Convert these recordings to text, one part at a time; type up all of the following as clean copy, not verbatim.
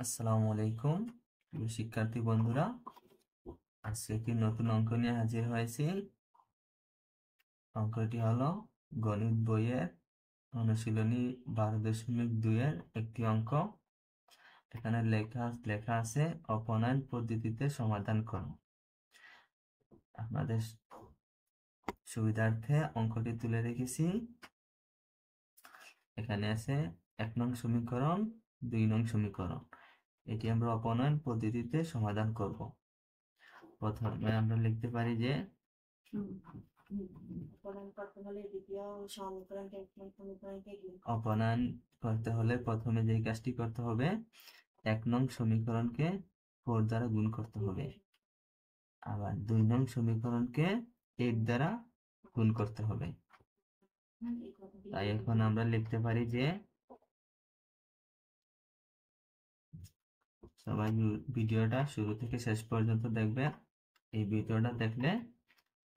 আসসালামু আলাইকুম প্রিয় শিক্ষার্থী বন্ধুরা, আজকে একটি নতুন অঙ্ক নিয়ে হাজির হয়েছি। অঙ্কটি হলো গণিত বইয়ের অনুশীলনী 12.2-এর একটি অঙ্ক। এখানে লেখা আছে অপনয়ন পদ্ধতিতে সমাধান করো। আপনাদের সুবিধার্থে অঙ্কটি তুলে রেখেছি। এখানে আছে 1 নং সমীকরণ, 2 নং সমীকরণ। এটি আমরা অপনয়ন পদ্ধতিতে সমাধান করব। প্রথমে আমরা লিখতে পারি যে অপনয়ন করতে হলে প্রথমে যে কাজটি করতে হবে, 1 নং সমীকরণকে 4 দ্বারা গুণ করতে হবে, আবার 2 নং সমীকরণকে 8 দ্বারা গুণ করতে হবে। তাই এখন আমরা লিখতে পারি যে সবাই ভিডিওটা শুরু থেকে শেষ পর্যন্ত দেখবে। এই ভিডিওটা দেখলে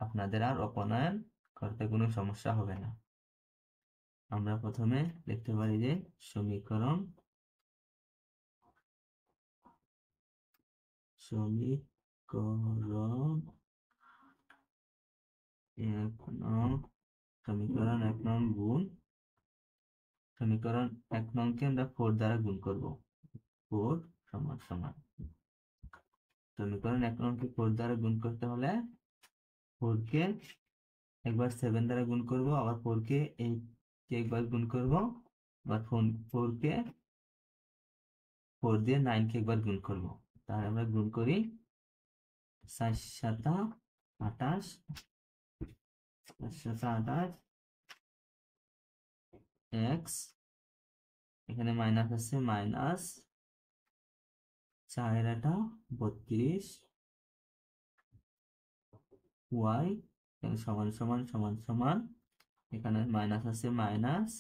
আপনাদের আর অপনয়ন করতে কোনো সমস্যা হবে না। আমরা প্রথমে লিখতে পারি যে সমীকরণ 1 নং গুণ সমীকরণ 1 নংকে আমরা 4 দ্বারা গুণ করব। 4 সমান সমান সমীকরণ 1 নংকে 4 দ্বারা গুণ করতে হলে 4 কে একবার 7 দ্বারা গুণ করব, আবার 4 কে 8 কে একবার গুণ করব, আবার 4 কে 4 দিয়ে 9 কে একবার গুণ করব। তাহলে আমরা গুণ করি 4 7 28, 4 7 28 x, এখানে মাইনাস আছে, মাইনাস 4 32 y, এখানে সমান সমান সমান সমান, এখানে মাইনাস আছে, মাইনাস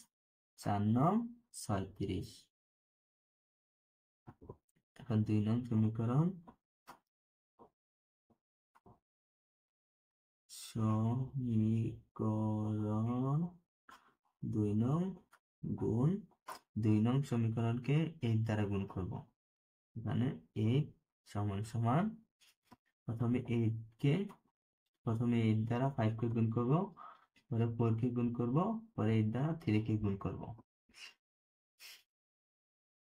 4 9 36। এখন 2 নং সমীকরণ সমীকরণ 2 নং গুণ 2 নং সমীকরণকে 8 দ্বারা গুণ করব। এখানে 8 সমান সমান প্রথমে 8 দ্বারা 5 কে গুণ করব, পরে 4 কে গুণ করব, পরে 8 দ্বারা 3 কে গুণ করব।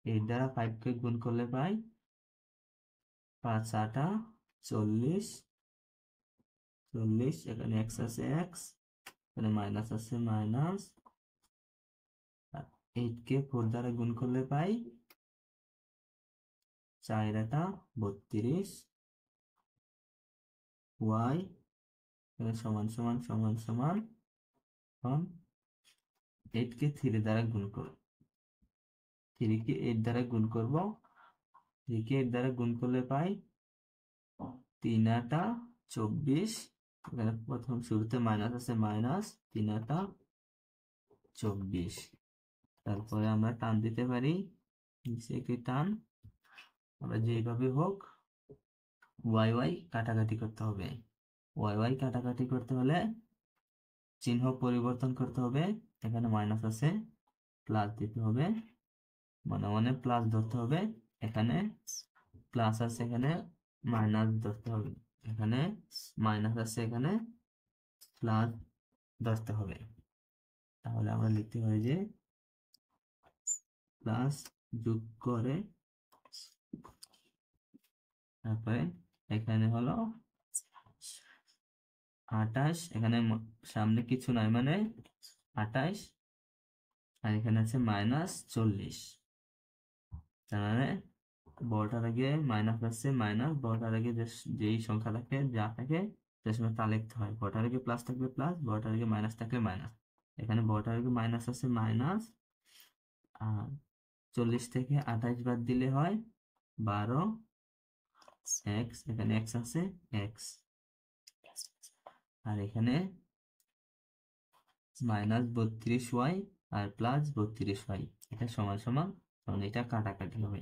8 দ্বারা 5 কে গুণ করলে পাই 5 8 40, এখানে x আছে, x এখানে মাইনাস আছে, মাইনাস 8 কে 4 দ্বারা গুণ করলে পাই 4 32 y, এখানে সমান সমান সমান সমান 8 কে 3 দ্বারা গুণ করব, 3 কে 8 দ্বারা গুণ করব, 3 কে 8 দ্বারা গুণ করলে পাই 3 24, এখানে প্রথম শুরুতে মাইনাস আছে, মাইনাস 3 24। তারপরে আমরা টান দিতে পারি, নিচে কি টান, আমরা যেভাবে হোক y কাটাকাটি করতে হবে। y কাটাকাটি করতে হলে চিহ্ন পরিবর্তন করতে হবে। এখানে মাইনাস আছে, প্লাস দিতে হবে, মানে প্লাস ধরতে হবে। এখানে প্লাস আছে, এখানে মাইনাস ধরতে হবে। এখানে মাইনাস আছে, এখানে প্লাস ধরতে হবে। তাহলে আমরা লিখতে পারি যে প্লাস যোগ করে, তারপরে এখানে হলো 28, এখানে সামনে কিছু নাই মানে 28, আর এখানে আছে মাইনাস 40। তার মানে বড়টার আগে মাইনাস আসছে, মাইনাস বড়টার আগে যেই সংখ্যা থাকে, যা থাকে সে সময় তা লিখতে হয়। বড়টার আগে প্লাস থাকলে প্লাস, বড়টার আগে মাইনাস থাকলে মাইনাস। এখানে বড়টার আগে মাইনাস আছে, মাইনাস, আর 40 থেকে 28 বাদ দিলে হয় 12 x, এখানে x আছে, x, আর এখানে মাইনাস 32y আর প্লাস 32y, এটা সমান সমান, কারণ এটা কাটাকাটি হবে।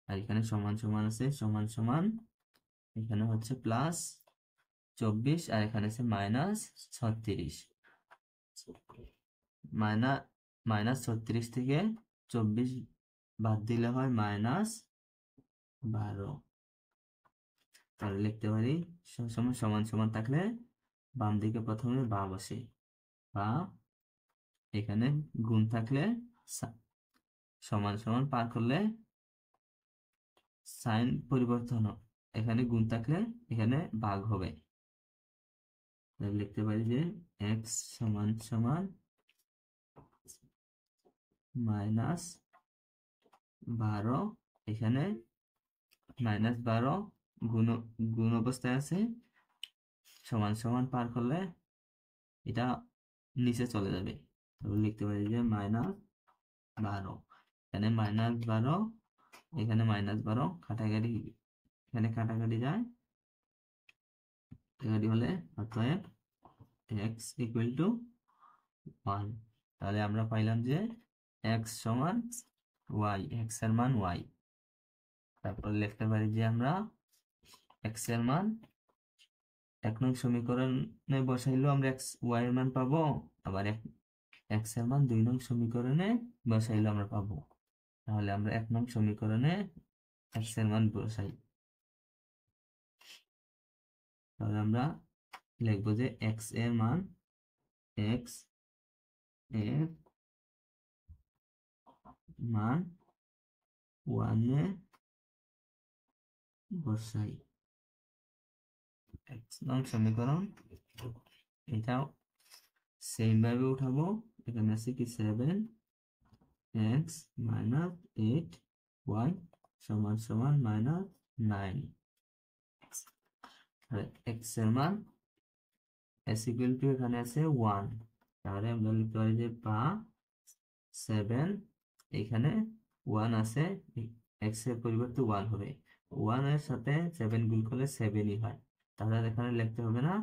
আর এখানে সমান সমান আছে, সমান সমান, এখানে হচ্ছে প্লাস 24 আর এখানে আছে মাইনাস 36। মাইনাস 36 থেকে 24 বাদ দিলে হয় মাইনাস 12। তাহলে লিখতে পারি সবসময় সমান সমান থাকলে বাম দিকে প্রথমে বা বসে, বা এখানে গুণ থাকলে সমান সমান পার করলে সাইন পরিবর্তন হবে, এখানে গুণ থাকলে এখানে ভাগ হবে। লিখতে পারি যে এক্স সমান সমান -12, এখানে -12 গুণ অবস্থায় আছে, সমান সমান পার করলে এটা নিচে চলে যাবে। তাহলে লিখতে পারি যে -12, এখানে -12, এখানে -12 কাটাকাটি, এখানে কাটাকাটি যায়, কাটাকাটি হলে অতএব x ইকুয়াল টু 1। তাহলে আমরা পাইলাম যে x সমান y, x এর মান y। তারপর লিখতে পারি যে আমরা x এর মান 1 নং সমীকরণে বসাইলেও আমরা y এর মান পাবো, আবার x এর মান 2 নং সমীকরণে বসাইলেও আমরা পাবো। তাহলে আমরা 1 নং সমীকরণে x এর মান বসাই। তাহলে আমরা লিখবো যে x এর মান, x এর মান 1 এ বসাই। 1 নং সমীকরণ, এটাও সেম ভাবে উঠাবো। এখানে আছে কি 7x - 8y সমান সমান -9। x এর মান s ইকুয়াল টু এখানে আছে 1, তাহলে আমরা লিখতে পারি যে বা 7, এখানে 1 আছে, x এর পরিবর্তে 1 হবে, 1 এর সাথে 7 গুণ করলে 7ই হয়। তাহলে এখানে লিখতে হবে না,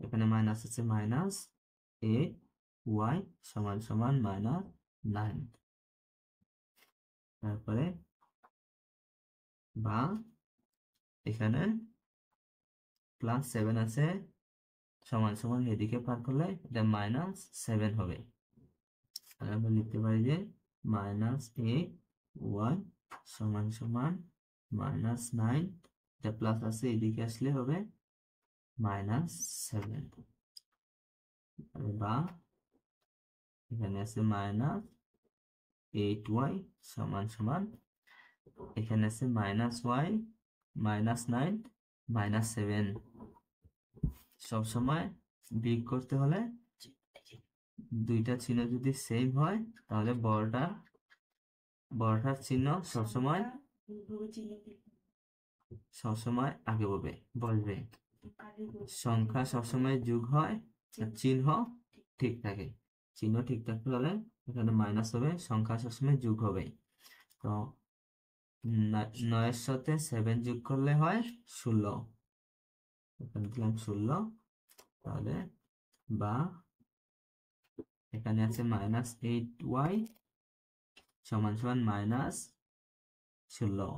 এখানে মাইনাস আছে, -8y সমান সমান -9। তারপরে বা এখানে +7 আছে, সমান সমান এদিকে পার করলে এটা -7 হবে। তাহলে আমরা লিখতে পারি যে -8y সমান সমান -9, এটা প্লাস আছে, এদিকে আসলে হবে -7। বা এখানে আছে -8y সমান সমান, এখানে আছে -y -9 -7। সবসময় বিয়োগ করতে হলে দুইটা চিহ্ন যদি সেম হয় তাহলে বড়টার চিহ্ন সবসময় আগে বসবে। সংখ্যা সবসময় যোগ হয় আর চিহ্ন ঠিক থাকে। চিহ্ন ঠিক থাকতে হলে এখানে মাইনাস হবে, সংখ্যা সবসময় যোগ হবে। তো 9 এর সাথে 7 যোগ করলে হয় 16, এখানে দিলাম 16। তাহলে বা এখানে আছে -8y সমান সমান -16,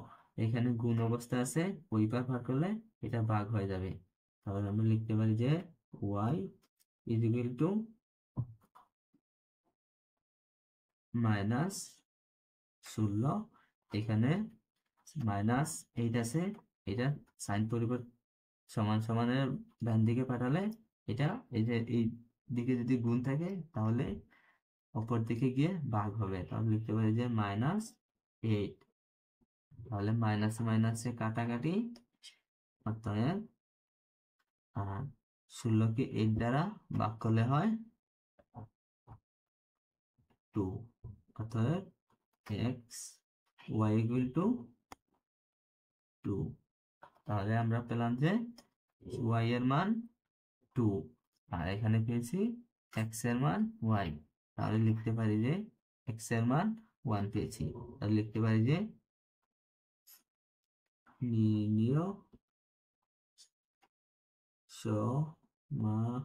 এখানে গুণ অবস্থা আছে, ওই পার ভাগ করলে এটা ভাগ হয়ে যাবে। তাহলে আমরা লিখতে পারি যে y ইজ ইকুয়াল টু -16, এখানে -8 আছে, এটা সাইন পরিবর্তন সমান সমানের ডান দিকে পাঠালে এটা এই যে এই দিকে যদি গুণ থাকে তাহলে অপর দিকে গিয়ে ভাগ হবে। তাহলে লিখতে পারি যে -8, তাহলে মাইনাসে মাইনাসে কাটাকাটি, অতএব 16কে 8 দ্বারা ভাগ করলে হয় 2, অতএব x y ইকুয়াল টু 2। তাহলে আমরা পেলাম যে y এর মান 2 আর এখানে পেয়েছি x এর মান 1। তাহলে লিখতে পারি যে x এর মান 1 পেয়েছি। তাহলে লিখতে পারি যে নির্ণেয় সমাধান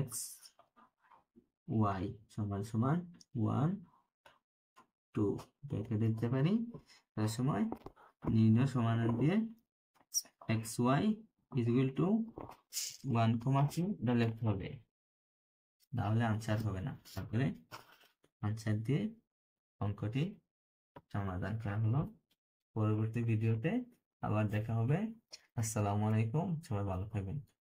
x y সমান সমান 1 2 দেখে দিতে পারি। তার সময় নির্ণয় সমাধান দিয়ে x y is equal to 1,2 এটা লিখতে হবে, তাহলে আনসার হবে না। তারপরে আনসার দিয়ে অঙ্কটি সমাধান করা হলো। পরবর্তী ভিডিওতে আবার দেখা হবে। আসসালামু আলাইকুম, সবাই ভালো থাকবেন।